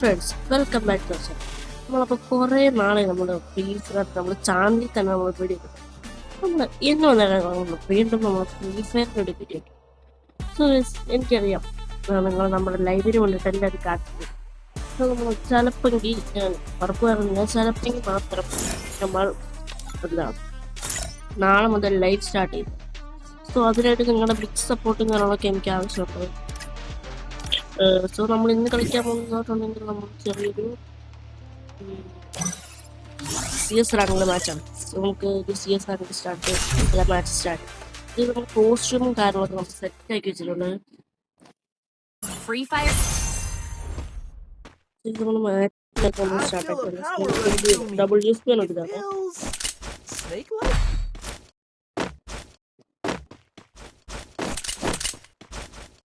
Friends welcome back to channel. നമ്മളപ്പോൾ കുറേ നാളെ നമ്മൾ ഫ്രീഫയറിനകത്ത് നമ്മൾ ചാനലിൽ തന്നെ നമ്മൾ വീഡിയോ കിട്ടും. നമ്മൾ എന്നോ നേരം വീണ്ടും നമ്മൾ ഫ്രീഫയറിൻ്റെ ഒരു വീഡിയോ കിട്ടും. സോ എനിക്കറിയാം നിങ്ങൾ നമ്മുടെ ലൈബ്രറി കൊണ്ടിട്ട് എല്ലാവരും കാത്തിരിക്കും. സോ നമ്മൾ ചിലപ്പെങ്കിൽ ഞാൻ ഉറപ്പ് പറഞ്ഞാൽ ചിലപ്പെങ്കിൽ മാത്രം നമ്മൾ എന്താണ് നാളെ മുതൽ ലൈവ് സ്റ്റാർട്ട് ചെയ്തു. സോ അതിനായിട്ട് നിങ്ങളുടെ ബിഗ് സപ്പോർട്ടും കാര്യങ്ങളൊക്കെ എനിക്ക് ആവശ്യമുണ്ട്. സോ നമ്മൾ ഇന്ന് കളിക്കാൻ പോകുന്നതുകൊണ്ടെങ്കിൽ നമ്മൾ ചെറിയൊരു CS റാങ്കിലെ മാച്ചാണ്. സോ നമുക്ക് ഒരു CS rank start match start. ഇത് നമ്മൾ കോസ്റ്റ്യൂമും കാര്യങ്ങളൊക്കെ നമുക്ക് സെറ്റ് ആക്കി വെച്ചിട്ടുണ്ട്. ഇത് നമ്മൾ മാച്ചിലൊക്കെ നമ്മൾ സ്റ്റാർട്ട് ആക്കിയിട്ടുണ്ട്. ഡബിൾ യൂസ് ചെയ്യാൻ ഇതാണ്.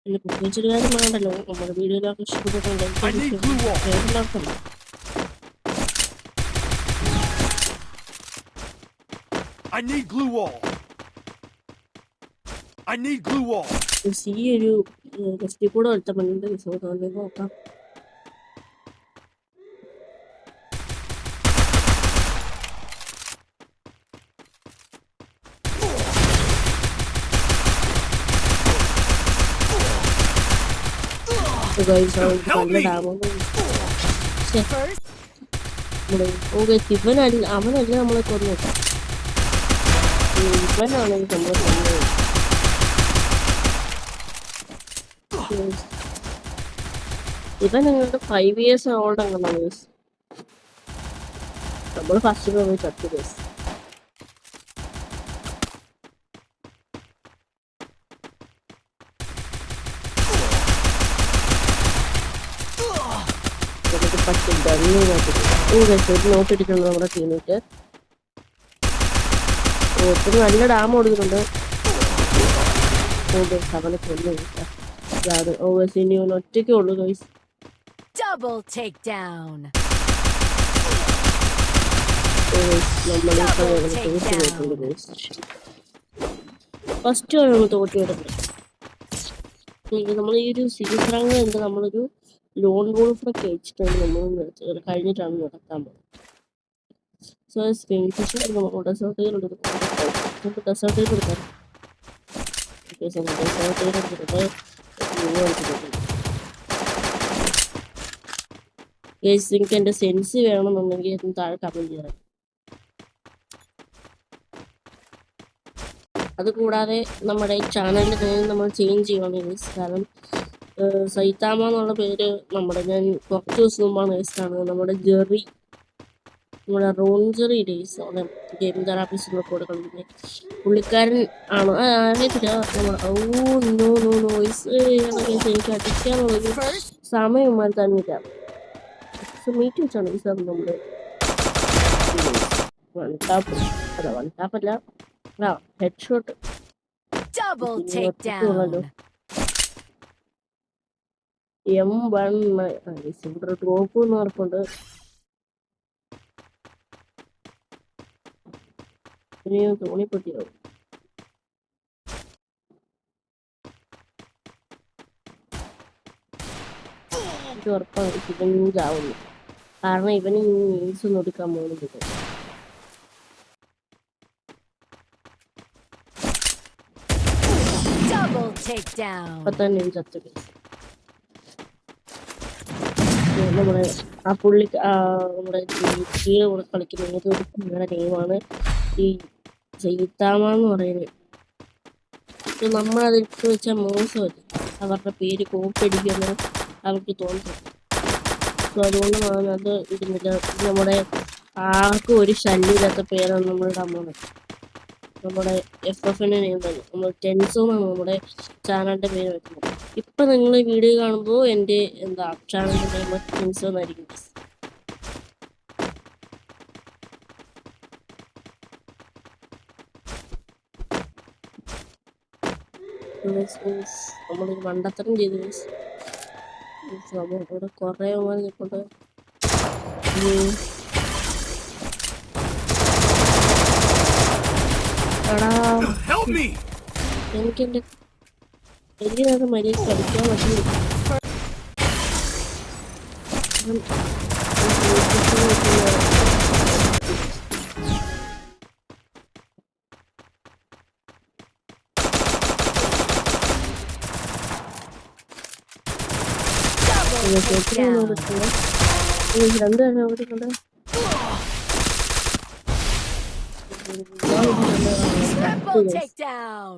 പിന്നെ പ്രത്യേകിച്ചൊരു കാര്യം വേണ്ടല്ലോ, നമ്മുടെ വീഡിയോയിലൊക്കെ ഇഷ്ടപ്പെട്ടിട്ടുണ്ടെങ്കിൽ I need glue wall. I need glue wall. ഈ ഒരു ടെസ്റ്റിൽ കൂടെ എടുത്തപ്പണ്ട് വിസോദാലേക്ക് നോക്കാം. നല്ല ഡാമൊന്നും ഇവനല്ല, അവനല്ല നമ്മളെ കൊന്നത്. ഇവനാണ് നമ്മളെ കൊന്നത്. ഇവൻ നിങ്ങളുടെ 5 years ഓൾഡ് അങ്ങനെ നമ്മൾ ഫസ്റ്റ് പോയി 10 years. നോട്ട് ഇട്ടിട്ടുണ്ട് നമ്മുടെ ടീമിട്ട്. ഒത്തിരി നല്ല ഡാം കൊടുക്കുന്നുണ്ട്. അവനെ കൊല്ലും. ഇനി ഒറ്റയ്ക്കേ ഉള്ളൂ ഗൈസ്. ഫസ്റ്റ് നമ്മൾ തോറ്റി വരുന്നത്. നമ്മൾ ഈ ഒരു സീരീസ് റാങ്ക് ഉണ്ട്, നമ്മളൊരു ലോൺ വോൾഫൊക്കെ വെച്ചിട്ടാണ് നമ്മൾ കഴിഞ്ഞിട്ടാണ് നടത്താൻ പോകുന്നത്. സോ സ്ക്രീൻഷോട്ട് നമ്മൾ ഡെസേർട്ട് എടുക്കാം. നിങ്ങൾക്ക് എൻ്റെ സെൻസ് വേണമെന്നുണ്ടെങ്കിൽ താഴെ കമന്റ് ചെയ്യാം. അതുകൂടാതെ നമ്മുടെ ചാനലിൻ്റെ പേര് നമ്മൾ ചേഞ്ച് ചെയ്യണം. കാരണം സൈതാമ എന്നുള്ള പേര് ഞാൻ കുറച്ച് ദിവസം മുമ്പാണ് വേസ്റ്റാണ് നമ്മുടെ ജെറി, നമ്മുടെ റോൺജെറി ഡേയ്സ് അവിടെ ഗെയിം തെറാപ്പിസ്റ്റ് കൂടെ കളിക്കുന്നത് പുള്ളിക്കാരൻ ആണ്. അറിയത്തില്ല എനിക്ക് അടിക്കാനുള്ളത് സമയമാൻ തന്നില്ല. സോ മീറ്റ് വെച്ചാണ് ഈ സാർ നമ്മുടെ വൺ ടാപ്പല്ല ഹെഡ് ഷോട്ട് ഉള്ളല്ലോ. M1 ഇവിടെ ടോപ്പ് എന്ന് പറഞ്ഞിട്ടുണ്ട്. ഇനിയും തോണിപ്പൊട്ടിയാവും. ഇത് ഉറപ്പാണ് ഇവനാവുന്നു. കാരണം ഇവന് മീൻസ് ഒന്നും എടുക്കാൻ പോകുന്നില്ല. അപ്പൊ തന്നെ ചത്തു. നമ്മുടെ ആ പുള്ളി നമ്മുടെ ടീമിന്റെ കൂടെ കളിക്കുന്ന ഏതൊരു പുള്ളിയുടെ നെയിമാണ് ഈ സൈതാമ എന്ന് പറയുന്നത്. നമ്മളതിട്ട് വെച്ചാൽ മോശമല്ല, അവരുടെ പേര് കോപ്പി അടിക്കുമെന്ന് അവർക്ക് തോന്നുന്നു. സോ അതുകൊണ്ട് അത് ഇടുന്നില്ല. നമ്മുടെ ആർക്കും ഒരു ശല്യമില്ലാത്ത പേരാണ് നമ്മൾ ഇടാൻ പോകുന്നത്. നമ്മുടെ FFന്റെ നെയിം തന്നെ നമ്മൾ ടെൻസോന്നാണ് നമ്മുടെ ചാനലിന്റെ പേര് വെക്കുന്നത്. ഇപ്പൊ നിങ്ങൾ ഈ വീഡിയോ കാണുമ്പോൾ എൻ്റെ ചാനലിന്റെ നെയിം ടെൻസോ എന്നായിരിക്കും. നമ്മളൊരു മണ്ടത്തരം ചെയ്തു. ഇവിടെ കുറെ നിൽക്കൊണ്ട് എനിക്കെന്റെ വലിയ നേരം മര്യാദ കളിക്കാൻ പറ്റുന്നില്ല. രണ്ടുപേരും ഓടിക്കൊണ്ട് Triple takedown.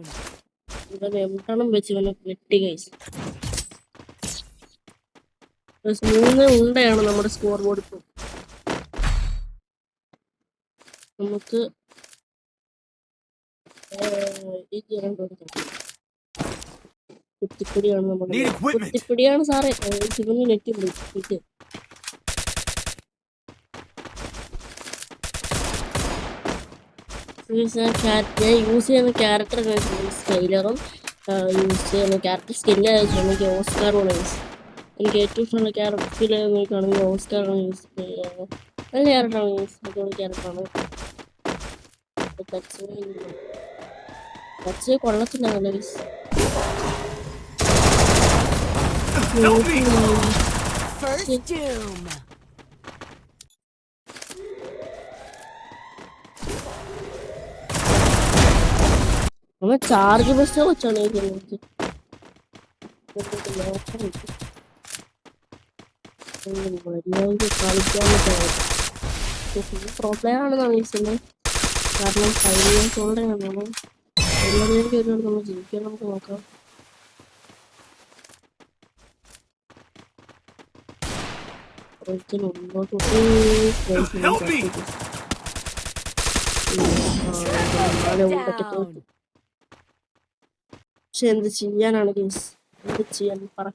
ഇവനെ എവിടെണ്ണം വെച്ച് ഇവനെ വെട്ടി കൈസ്. 3 ഉണ്ടയാണ് നമ്മുടെ സ്കോർ ബോർഡ്. ഇപ്പം നമുക്ക് കുത്തിപ്പിടിയാണ് നമ്മുടെ Need equipment. കുത്തിപ്പിടിയാണ് സാറേ. ശിവന് നെറ്റ് ഇത് ഞാൻ യൂസ് ചെയ്യുന്ന ക്യാരക്ടർ സ്കൈലറും യൂസ് ചെയ്യുന്ന ക്യാരക്ടർ സ്കില്ല് എനിക്ക് ഓസ്കാറാണ് എനിക്ക് ഏറ്റവും ഇഷ്ടമുള്ള ക്യാരക്ടർ സ്കില്ല് നോക്കുകയാണെങ്കിൽ ഓസ്കാറാണ് യൂസ് ചെയ്യുന്നത്. നല്ല ക്യാരക്ടറാണ് യൂസ് ചെയ്യുന്ന ക്യാരക്ടറാണ്. ടച്ച് കൊള്ളത്തില്ല നല്ല യൂസ്. First doom. നമ്മൾ ചാർജ് ബസ് വെച്ചാണ് പ്രോബ്ലമാണെന്നാണ് വിളിച്ചത്. കാരണം 5 years old ആണ് നമ്മൾ. എല്ലാവരും ഒരു നമ്മൾ ജീവിക്കാൻ നമുക്ക് നോക്കാം. മുന്നോട്ട് Help me. പക്ഷെ എന്ത് ചെയ്യാനാണ് ഗൈസ്, എന്ത് ചെയ്യാൻ പറ.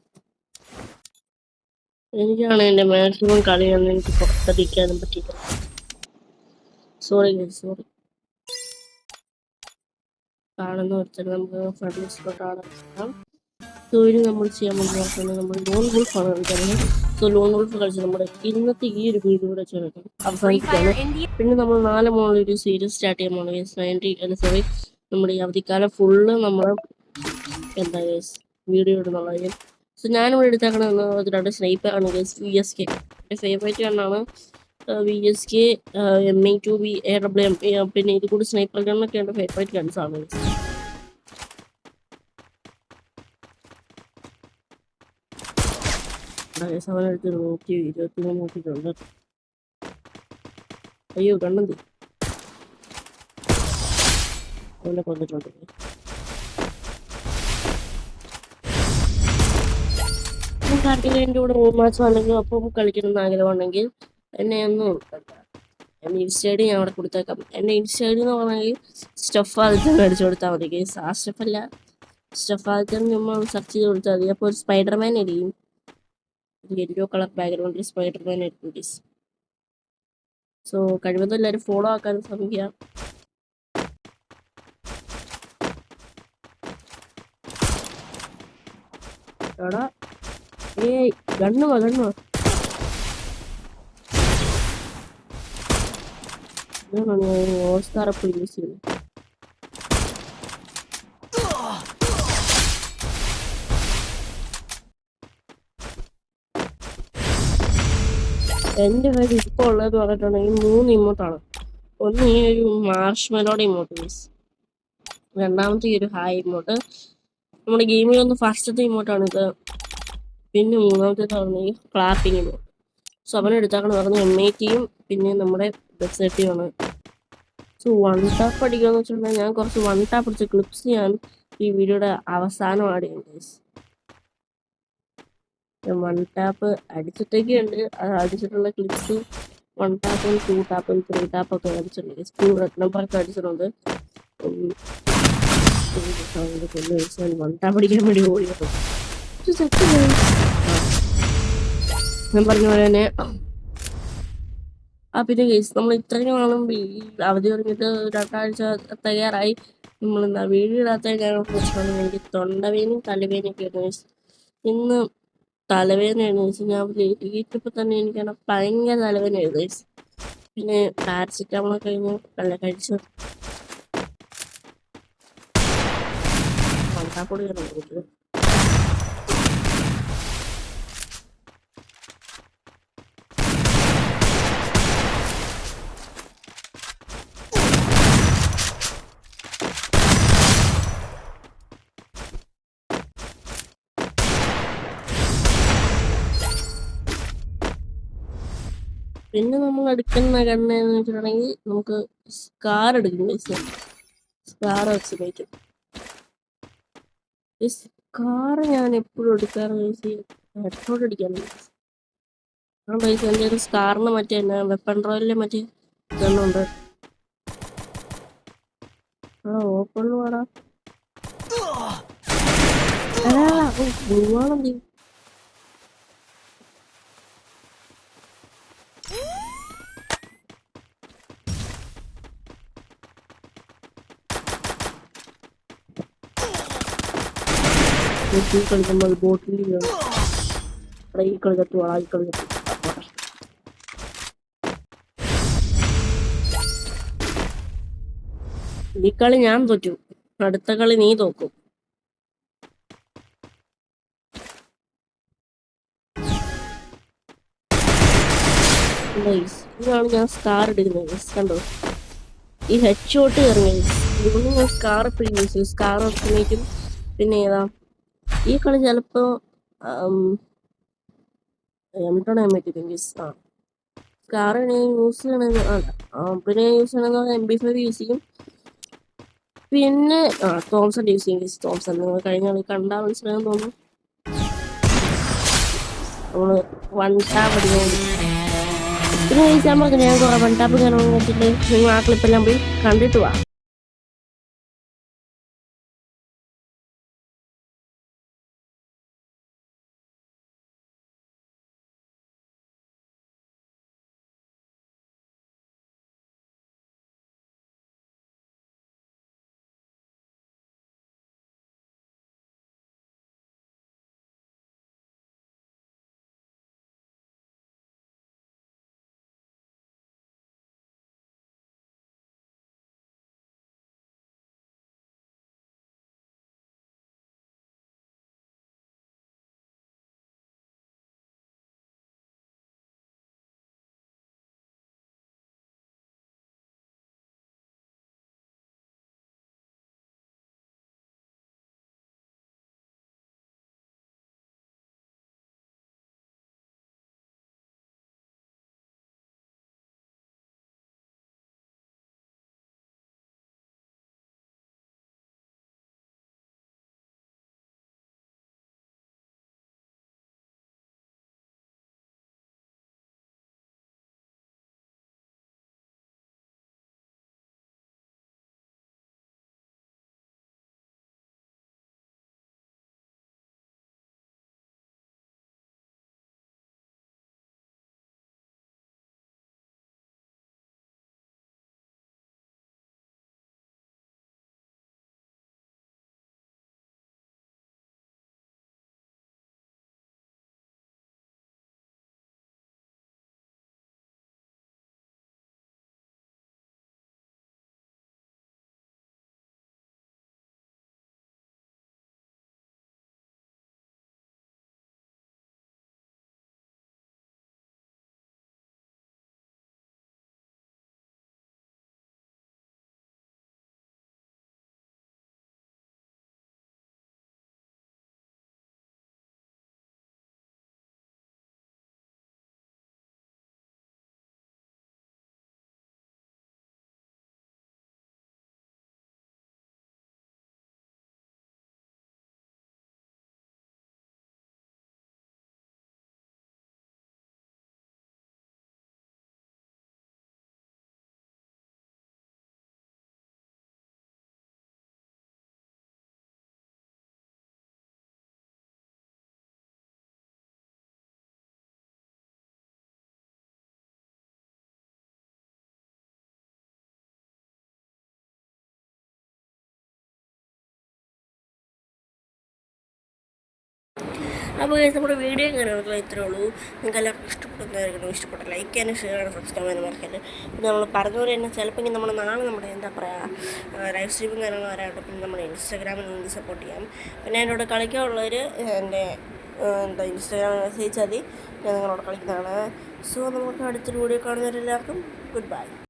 എനിക്കാണ് എന്റെ മാക്സിമം കളിയൊന്നും എനിക്ക് പുറത്തടിക്കാനും പറ്റില്ല. Sorry guys, sorry. കാണുന്ന ഒരുത്തരം നമുക്ക് ഫ്രണ്ട്സ് കാണാം. ഇനി നമ്മൾ ചെയ്യാൻ പോകുന്നത് നമ്മൾ ലോൺ വോൾഫാണ് കളിക്കുന്നത്. സോ ലോൺ വോൾഫ് കളിച്ച് നമ്മുടെ ഇന്നത്തെ ഈ ഒരു വീഡിയോ കൂടെ ചേർക്കാം അവസാനിക്കുകയാണ്. പിന്നെ നമ്മൾ 4 മോളിൽ ഒരു സീരീസ് സ്റ്റാർട്ട് ചെയ്യാൻ പോകുന്നത്. സോറി, നമ്മുടെ ഈ അവധിക്കാലം ഫുള്ള് നമ്മൾ എന്താ വീഡിയോ ഇടുന്നുള്ളത്. സോ ഞാനിവിടെ എടുത്തേക്കണെന്ന് 2 സ്നൈപ്പറാണ് VSK. എൻ്റെ ഫേവറേറ്റ് ഗണ്ണാണ് VSK, MA2B, AWM. പിന്നെ ഇത് കൂടി സ്നൈപ്പർ ഗണ്ണൊക്കെ എൻ്റെ ഫേവറേറ്റ് ഗൺസാണ്. അവനെടുത്ത് 123 നോക്കിയിട്ടുണ്ട്. അയ്യോ കണ്ണെന്തി അവനെ കൊന്നിട്ടുണ്ട്. കാർട്ടിന് എൻ്റെ കൂടെ 3 മാച്ച് വന്നെങ്കിൽ അപ്പം കളിക്കണമെന്ന് ആഗ്രഹമുണ്ടെങ്കിൽ എന്നെ ഒന്ന് എൻ്റെ ഇൻസ്റ്റൈഡി ഞാൻ അവിടെ കൊടുത്തേക്കാം. എൻ്റെ ഇൻസ്റ്റൈഡി എന്ന് പറഞ്ഞെങ്കിൽ സ്റ്റഫ് ആദ്യത്തെ മേടിച്ചു കൊടുത്താൽ മതി ഗൈസ്. ആ സ്റ്റഫല്ല, സ്റ്റഫ് ആദ്യത്തെ നമ്മൾ സെർച്ച് ചെയ്ത് കൊടുത്താൽ മതി. അപ്പോൾ ഒരു സ്പൈഡർമാൻ ആയിരിക്കും, യെല്ലോ കളർ ബാക്ക്ഗ്രൗണ്ടിൽ സ്പൈഡർമാൻ ആയിരിക്കും ഗൈസ്. സോ കഴിവതും എല്ലാവരും ഫോളോ ആക്കാൻ ശ്രമിക്കുക. എടാ ഏയ് ഗണ്ണുവാ ഓസ്കാർ അപ്പോൾ യൂസ് ചെയ്തു. എൻ്റെ കയ്യിൽ ഇപ്പോൾ ഉള്ളതെന്ന് പറഞ്ഞിട്ടുണ്ടെങ്കിൽ 3 ഇമോട്ടാണ്. ഒന്ന് ഈ ഒരു മാർഷ്മെലോയുടെ ഇമോട്ട് മീൻസ്, രണ്ടാമത്തെ ഈ ഒരു ഹായ് ഇമോട്ട്. നമ്മുടെ ഗെയിമിലൊന്ന് ഫസ്റ്റത്തെ ഇമോട്ടാണിത്. പിന്നെ മൂന്നാമത്തേതാണ് ഈ ക്ലാപ്പിംഗ് ഇമോട്ട്. സോ അവനെടുത്താക്കണം പറഞ്ഞ MATയും പിന്നെ നമ്മുടെ ബെക്സെറ്റിയുമാണ്. സോ 1 ടാപ്പ് അടിക്കാന്ന് വെച്ചിട്ടുണ്ടെങ്കിൽ ഞാൻ കുറച്ച് 1 ടാപ്പ് അടിച്ച ക്ലിപ്സ് ഞാൻ ഈ വീഡിയോയുടെ അവസാനം ആഡ് ചെയ്യുന്നുണ്ട്. 1 ടാപ്പ് അടിച്ചിട്ടൊക്കെ ഉണ്ട്. അത് അടിച്ചിട്ടുള്ള ക്ലിപ്സ് 1 ടാപ്പും 2 ടാപ്പും 3 ടാപ്പൊക്കെ അടിച്ചിട്ടുണ്ട്. 2 റെഡ് നമ്പറൊക്കെ അടിച്ചിട്ടുണ്ട്. 1 ടാപ്പ് അടിക്കാൻ വേണ്ടി ഓടിയത് ഞാൻ പറഞ്ഞ പോലെ തന്നെ. പിന്നെ കേസ് നമ്മൾ ഇത്രയും നാളും ഈ അവധി തുടങ്ങിയിട്ട് 2 ആഴ്ച തയ്യാറായി നമ്മൾ എന്താ വീഡിയോ ഇടാത്ത വെച്ചിട്ടുണ്ടെങ്കിൽ എനിക്ക് തൊണ്ടവേനും തലവേനൊക്കെ ആയിരുന്നു. ഇന്ന് തലവേദനയായിരുന്നു വെച്ചാൽ ഞാൻ വീട്ടിപ്പോൾ തന്നെ എനിക്കാണ് ഭയങ്കര തലവേദനയായിരുന്നു. പിന്നെ പാരസിറ്റമോൾ കഴിഞ്ഞ് കഴിച്ചു പണ്ടാപ്പൊടി പിന്നെ നമ്മൾ എടുക്കുന്ന ഗണ്ണ് എന്ന് വെച്ചിട്ടുണ്ടെങ്കിൽ നമുക്ക് സ്കാർ എടുക്കും. സ്കാർ വെച്ച് പറ്റും. ഈ സ്കാർ ഞാൻ എപ്പോഴും എടുക്കാറ് ഹെഡ്ഷോട്ട് അടിക്കാൻ. ആ പൈസ എൻ്റെ ഒരു സ്കാറിന് മറ്റേ വെപ്പൺ റോയിലെ മറ്റേ ഗണ്ണുണ്ട്. ഓപ്പൺ പാടാ പോവാണെന്തി. കളിക്കുമ്പോൾ ബോട്ടിൽ ഈ കളിക്കത്തു ഈ കളിക്കത്തു. ഈ കളി ഞാൻ തോറ്റു, അടുത്ത കളി നീ തോക്കും. ഇതാണ് ഞാൻ സ്കാർ എടുക്കുന്നത്. കണ്ടോ, ഈ ഹെഡ് ഷോട്ട് കയറി. ഇതൊന്നും ഞാൻ സ്കാർ എപ്പോഴും യൂസ് ചെയ്യും. സ്കാർ ഓപ്ഷനേക്കും. പിന്നെ ഏതാ ഈ കളി ചിലപ്പോ സ്കാർ യൂസ് ചെയ്യണത്. പിന്നെ യൂസ് ചെയ്യണമെന്ന് MP5 യൂസ് ചെയ്യും. പിന്നെ തോംസൺ യൂസ് ചെയ്യും. തോംസൺ നിങ്ങൾ കഴിഞ്ഞ കളി കണ്ടാൽ മനസ്സിലാകാൻ തോന്നുന്നു. നമ്മള് വൺ ടാപ്പ് അടിക്കാൻ. പിന്നെ ചോദിച്ചാൽ പറഞ്ഞു ഞാൻ കുറെ വൺ ടാപ്പ് കാണാൻ വെച്ചിട്ട് നിങ്ങൾ ആ ക്ലിപ്പെല്ലാം പോയി കണ്ടിട്ട് വാ. അപ്പോൾ നമ്മുടെ വീഡിയോ കാര്യങ്ങളൊക്കെ ഇത്രേ ഉള്ളൂ. നിങ്ങൾക്ക് എല്ലാവർക്കും ഇഷ്ടപ്പെടുന്നതായിരിക്കണം. ഇഷ്ടപ്പെട്ട ലൈക്ക് ചെയ്യാനും ഷെയർ ചെയ്യാനും സബ്സ്ക്രൈബ് ചെയ്യാനും മറക്കരുത്. പിന്നെ നമ്മൾ പറഞ്ഞതുപോലെ തന്നെ ചിലപ്പോൾ നമ്മൾ നാളെ നമ്മുടെ എന്താ പറയുക ലൈവ് സ്ട്രീമും കാര്യങ്ങളും വരാറുണ്ട്. പിന്നെ നമ്മുടെ ഇൻസ്റ്റാഗ്രാമിൽ നിന്ന് സപ്പോർട്ട് ചെയ്യാം. പിന്നെ എന്നോട് കളിക്കാനുള്ളവർ എൻ്റെ ഇൻസ്റ്റാഗ്രാമിൽ മെസ്സേജ് മതി, ഞാൻ നിങ്ങളോട് കളിക്കുന്നതാണ്. സോ നമുക്ക് അടുത്തൊരു വീഡിയോ കാണുന്നവരെല്ലാവർക്കും ഗുഡ് ബൈ.